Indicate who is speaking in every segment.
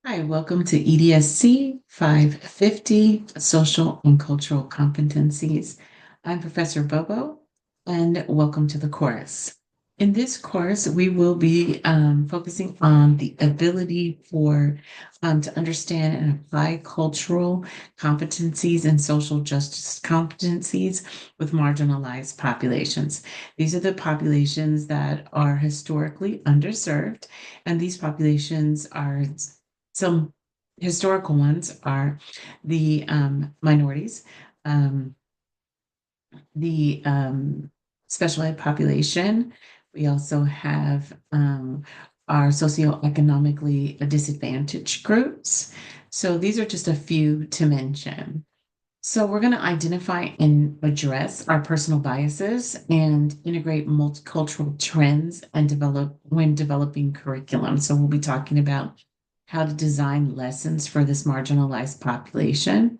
Speaker 1: Hi, welcome to EDSC 550, Social and Cultural Competencies. I'm Professor Bobo, and welcome to the course. In this course, we will be focusing on the ability to understand and apply cultural competencies and social justice competencies with marginalized populations. These are the populations that are historically underserved, and these populations are some historical ones are the minorities, um, the special ed population. We also have our socioeconomically disadvantaged groups. So these are just a few to mention. So we're going to identify and address our personal biases and integrate multicultural trends and develop when developing curriculum. So we'll be talking about how to design lessons for this marginalized population.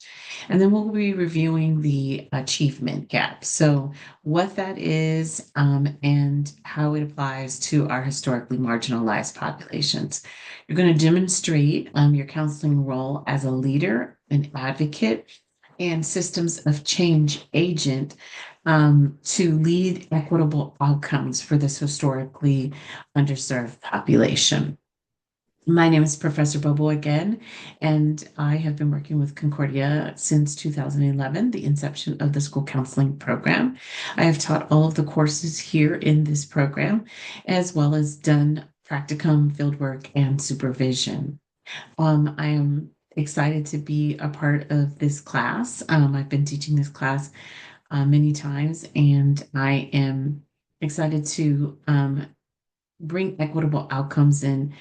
Speaker 1: And then we'll be reviewing the achievement gap. So what that is and how it applies to our historically marginalized populations. You're going to demonstrate your counseling role as a leader, an advocate, and systems of change agent to lead equitable outcomes for this historically underserved population. My name is Professor Bobo again, and I have been working with Concordia since 2011, the inception of the school counseling program. I have taught all of the courses here in this program, as well as done practicum, fieldwork, and supervision. I am excited to be a part of this class. I've been teaching this class many times, and I am excited to bring equitable outcomes and,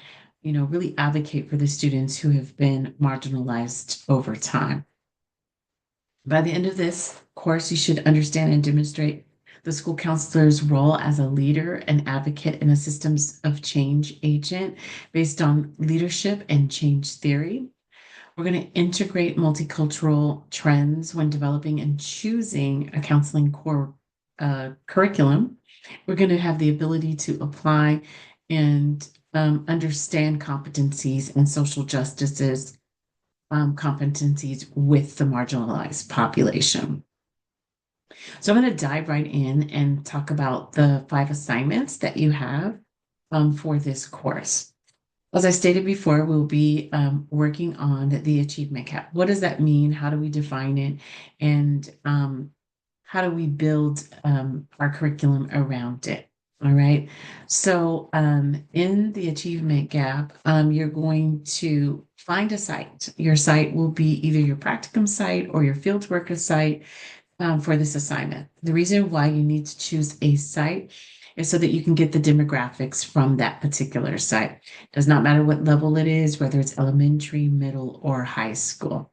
Speaker 1: really advocate for the students who have been marginalized over time. By the end of this course, you should understand and demonstrate the school counselor's role as a leader, an advocate, and a systems of change agent based on leadership and change theory. We're going to integrate multicultural trends when developing and choosing a counseling core curriculum. We're going to have the ability to apply and understand competencies and social justices competencies with the marginalized population. So I'm going to dive right in and talk about the 5 assignments that you have for this course. As I stated before, we'll be working on the achievement gap. What does that mean? How do we define it? And how do we build our curriculum around it? All right. So in the achievement gap, you're going to find a site. Your site will be either your practicum site or your fieldworker site for this assignment. The reason why you need to choose a site is so that you can get the demographics from that particular site. Does not matter what level it is, whether it's elementary, middle, or high school.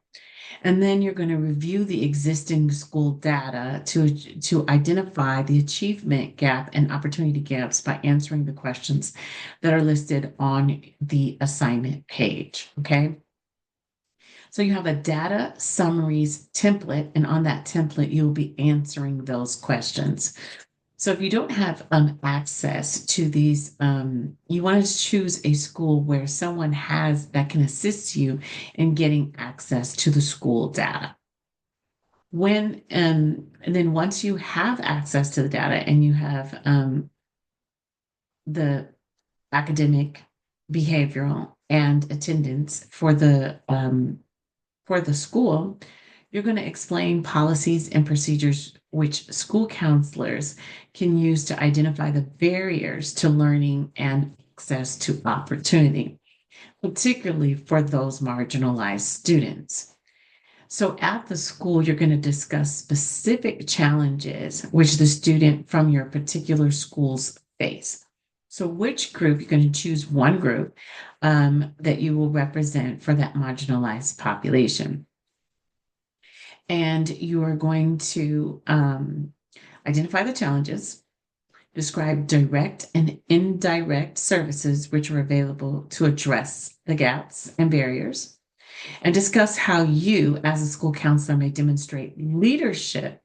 Speaker 1: And then you're going to review the existing school data to identify the achievement gap and opportunity gaps by answering the questions that are listed on the assignment page. Okay. So you have a data summaries template, and on that template, you'll be answering those questions. So if you don't have access to these, you want to choose a school where someone has that can assist you in getting access to the school data. And then once you have access to the data and you have the academic, behavioral, and attendance for the school, you're going to explain policies and procedures which school counselors can use to identify the barriers to learning and access to opportunity, particularly for those marginalized students. So at the school, you're going to discuss specific challenges which the student from your particular schools face. So which group, you're going to choose one group that you will represent for that marginalized population. And you are going to identify the challenges, describe direct and indirect services which are available to address the gaps and barriers, and discuss how you, as a school counselor, may demonstrate leadership,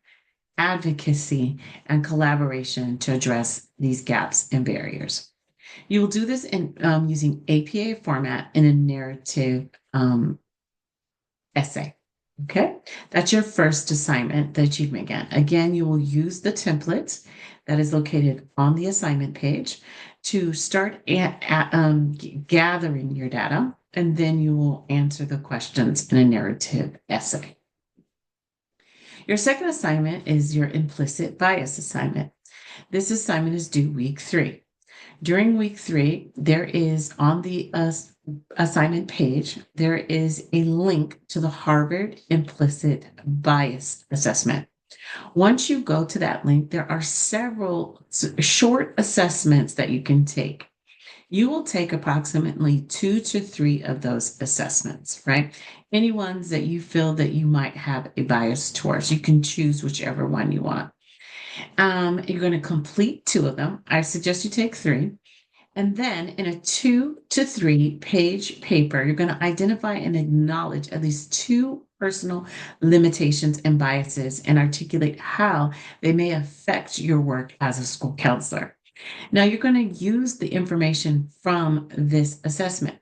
Speaker 1: advocacy, and collaboration to address these gaps and barriers. You will do this in using APA format in a narrative essay. Okay, that's your first assignment, the achievement gap. Again, you will use the template that is located on the assignment page to start gathering your data, and then you will answer the questions in a narrative essay. Your second assignment is your implicit bias assignment. This assignment is due week 3. During week 3, there is on the assignment page, there is a link to the Harvard Implicit Bias Assessment. Once you go to that link, there are several short assessments that you can take. You will take approximately 2 to 3 of those assessments, right? Any ones that you feel that you might have a bias towards, you can choose whichever one you want. You're going to complete 2 of them. I suggest you take 3. And then in a 2 to 3 page paper, you're going to identify and acknowledge at least 2 personal limitations and biases and articulate how they may affect your work as a school counselor. Now, you're going to use the information from this assessment.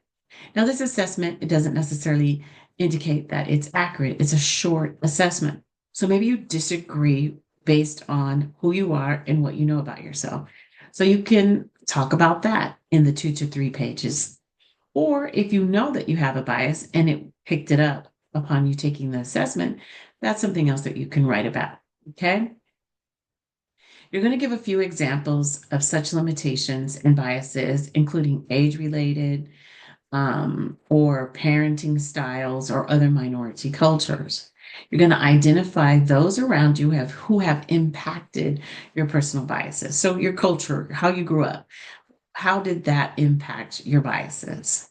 Speaker 1: Now, this assessment, it doesn't necessarily indicate that it's accurate. It's a short assessment. So maybe you disagree based on who you are and what you know about yourself. So you can talk about that in the 2 to 3 pages. Or if you know that you have a bias and it picked it up upon you taking the assessment, that's something else that you can write about. Okay. You're going to give a few examples of such limitations and biases, including age-related or parenting styles or other minority cultures. You're going to identify those around you who have impacted your personal biases. So your culture, how you grew up, how did that impact your biases?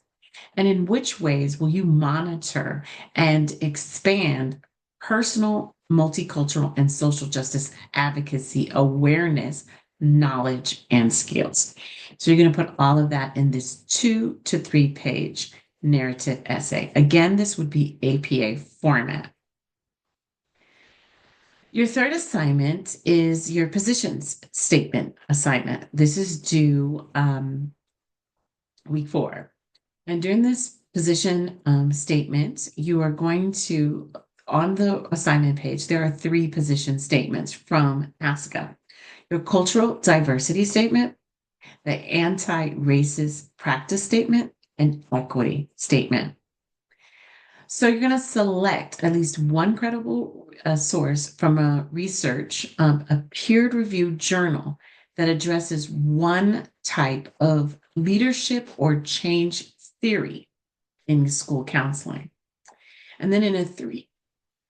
Speaker 1: And in which ways will you monitor and expand personal, multicultural, and social justice advocacy awareness, knowledge, and skills? So you're going to put all of that in this 2 to 3 page narrative essay. Again, this would be APA format. Your third assignment is your positions statement assignment. This is due week 4. And during this position statement, you are going to, on the assignment page, there are 3 position statements from ASCA. Your cultural diversity statement, the anti-racist practice statement, and equity statement. So you're going to select at least one credible source from a research, a peer-reviewed journal that addresses one type of leadership or change theory in school counseling. And then in a 3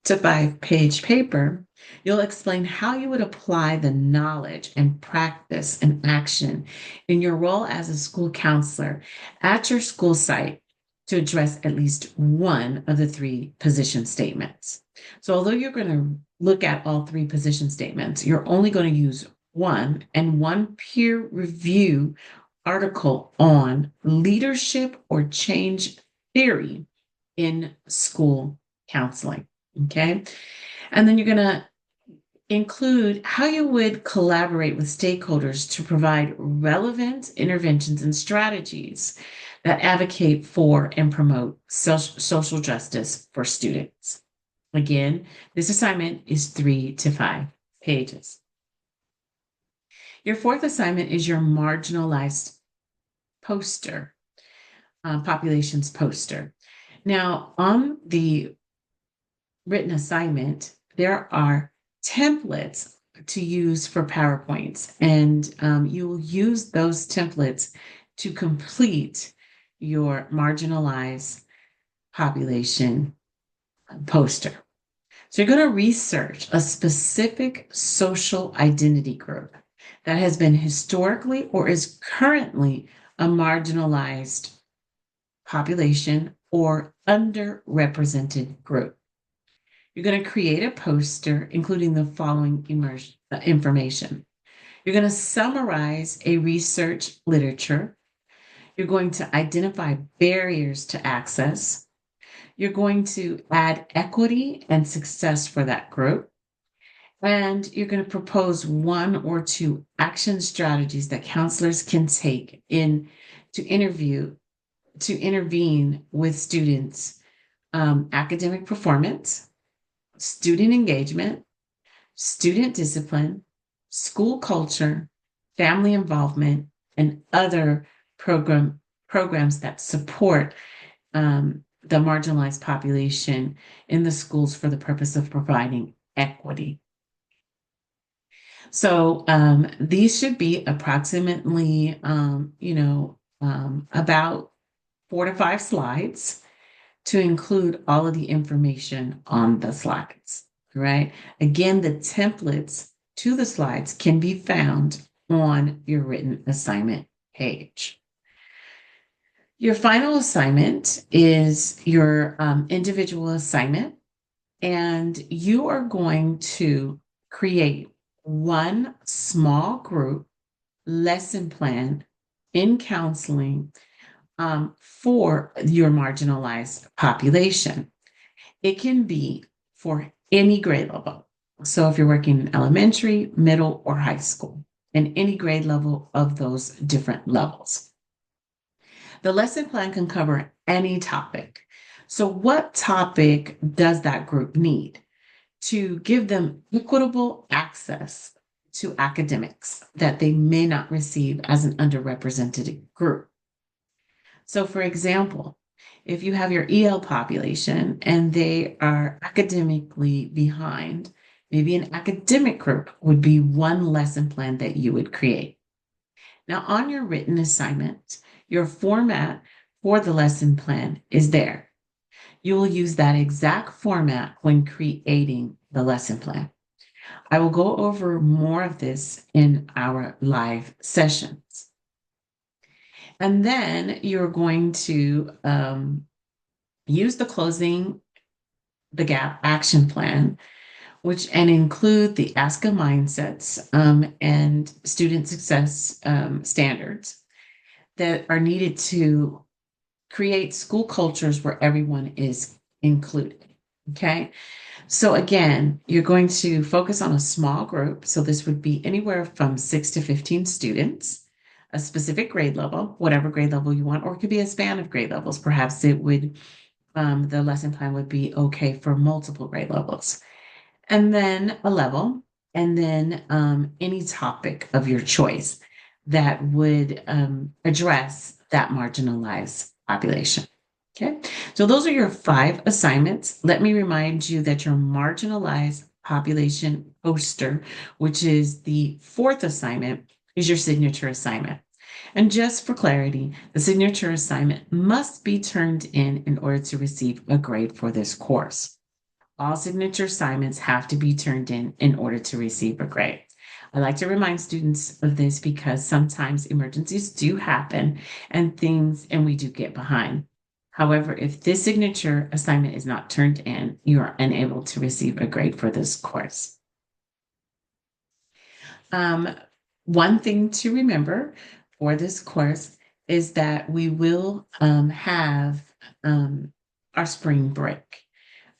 Speaker 1: to 5 page paper, you'll explain how you would apply the knowledge and practice and action in your role as a school counselor at your school site to address at least one of the 3 position statements. So although you're going to look at all 3 position statements, you're only going to use one and one peer review article on leadership or change theory in school counseling. Okay. And then you're going to include how you would collaborate with stakeholders to provide relevant interventions and strategies that advocate for and promote social justice for students. Again, this assignment is 3 to 5 pages. Your fourth assignment is your marginalized poster, populations poster. Now, on the written assignment, there are templates to use for PowerPoints, and you will use those templates to complete your marginalized population poster. So you're going to research a specific social identity group that has been historically or is currently a marginalized population or underrepresented group. You're going to create a poster including the following information. You're going to summarize a research literature. You're going to identify barriers to access. You're going to add equity and success for that group. And you're going to propose one or two action strategies that counselors can take in to interview to intervene with students' academic performance, student engagement, student discipline, school culture, family involvement, and other programs that support the marginalized population in the schools for the purpose of providing equity. So these should be approximately, about 4 to 5 slides to include all of the information on the slides, right? Again, the templates to the slides can be found on your written assignment page. Your final assignment is your individual assignment, and you are going to create one small group lesson plan in counseling for your marginalized population. It can be for any grade level. So if you're working in elementary, middle, or high school, and any grade level of those different levels. The lesson plan can cover any topic. So what topic does that group need? To give them equitable access to academics that they may not receive as an underrepresented group. So, for example, if you have your EL population and they are academically behind, maybe an academic group would be one lesson plan that you would create. Now, on your written assignment, your format for the lesson plan is there. You will use that exact format when creating the lesson plan. I will go over more of this in our live sessions. And then you're going to use the gap action plan, which and include the ASCA mindsets and student success standards that are needed to create school cultures where everyone is included. Okay. So again, you're going to focus on a small group. So this would be anywhere from 6 to 15 students, a specific grade level, whatever grade level you want, or it could be a span of grade levels. Perhaps the lesson plan would be okay for multiple grade levels. And then a level, and then any topic of your choice that would address that marginalized population. Okay, so those are your 5 assignments. Let me remind you that your marginalized population poster, which is the 4th assignment, is your signature assignment. And just for clarity, the signature assignment must be turned in order to receive a grade for this course. All signature assignments have to be turned in order to receive a grade. I like to remind students of this because sometimes emergencies do happen and we do get behind. However, if this signature assignment is not turned in, you are unable to receive a grade for this course. One thing to remember for this course is that we will have our spring break.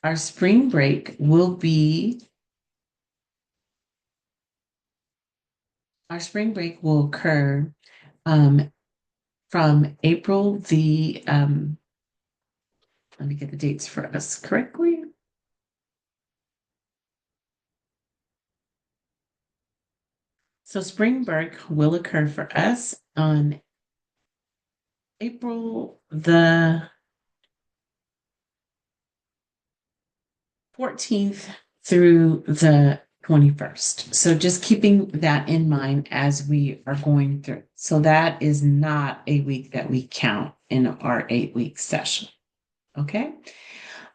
Speaker 1: Our spring break will occur from April let me get the dates for us correctly. So spring break will occur for us on April the 14th through the 21st. So just keeping that in mind as we are going through. So that is not a week that we count in our 8-week session. Okay.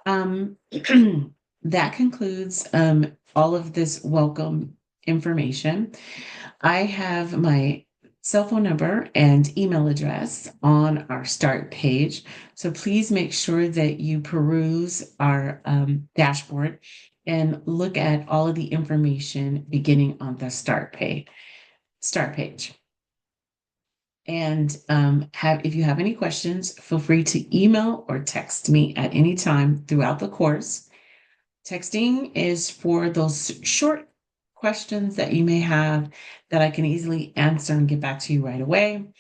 Speaker 1: That concludes all of this welcome information. I have my cell phone number and email address on our start page. So please make sure that you peruse our dashboard and look at all of the information beginning on the start page. And if you have any questions, feel free to email or text me at any time throughout the course. Texting is for those short questions that you may have that I can easily answer and get back to you right away.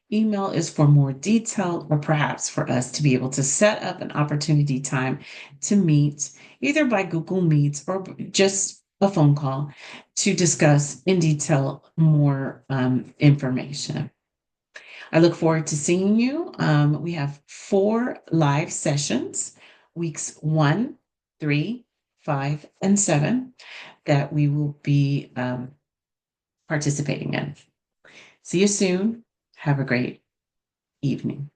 Speaker 1: Email is for more detail or perhaps for us to be able to set up an opportunity time to meet either by Google Meets or just a phone call to discuss in detail more information. I look forward to seeing you. We have 4 live sessions, weeks 1, 3, 5, and 7, that we will be participating in. See you soon. Have a great evening.